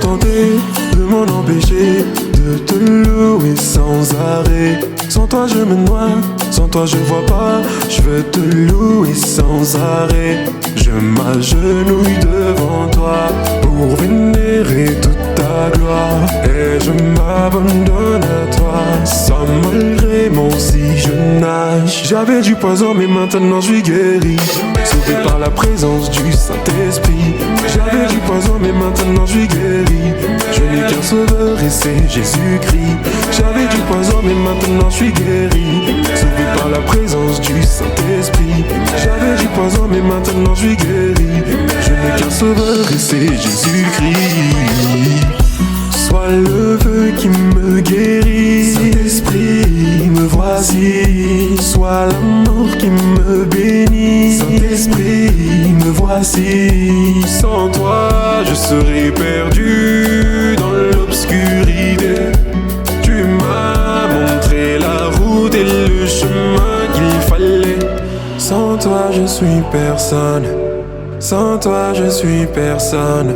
tenter de m'en empêcher, de te louer sans arrêt. Sans toi je me noie, sans toi je vois pas. Je veux te louer sans arrêt. Je m'agenouille devant toi pour vénérer toute ta gloire. Et je m'abandonne à toi, sans malgré si je nage. J'avais du poison mais maintenant je suis guéri, sauvé par la présence du Saint-Esprit. J'avais du poison mais maintenant je suis guéri. Je n'ai qu'un sauveur et c'est Jésus-Christ. J'avais du poison mais maintenant je suis guéri, sauvé par la présence du Saint-Esprit. J'avais du poison mais maintenant je suis guéri. Je n'ai qu'un sauveur et c'est Jésus-Christ. Sois le feu qui me guérit, Saint-Esprit, me voici. Sois l'amour qui me bénit, Saint-Esprit, me voici. Sans toi, je serais perdu dans l'obscurité. Tu m'as montré la route et le chemin qu'il fallait. Sans toi, je suis personne. Sans toi, je suis personne.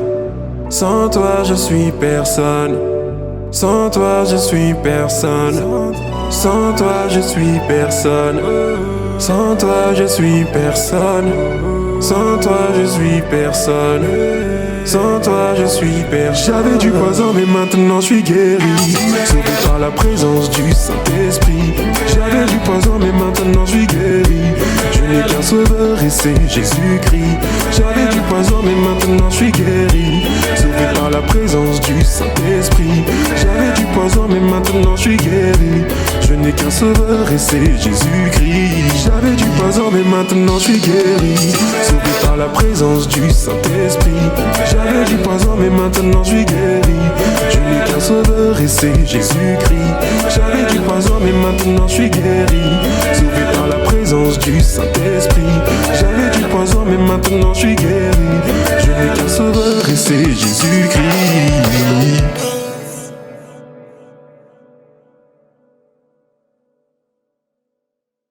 Sans toi je suis personne. Sans toi je suis personne. Sans toi je suis personne. Sans toi je suis personne. Sans toi je suis personne. Sans toi je suis personne. J'avais du poison mais maintenant je suis guéri, sauvé par la présence du Saint-Esprit. J'avais du poison mais maintenant je suis guéri. Je n'ai qu'un sauveur et c'est Jésus-Christ. J'avais du poison mais maintenant je suis guéri, sauvé par la présence du Saint-Esprit. J'avais du poison mais maintenant je suis guéri. Je n'ai qu'un sauveur et c'est Jésus-Christ. J'avais du poison mais maintenant je suis guéri, sauvé par la présence du Saint-Esprit. J'avais du poison mais maintenant je suis guéri. Je n'ai qu'un sauveur et c'est Jésus-Christ. J'avais du poison mais maintenant je suis guéri, sauvé par la présence du Saint-Esprit. J'avais du poison mais maintenant je suis guéri. Je n'ai qu'un sauveur et c'est Jésus-Christ.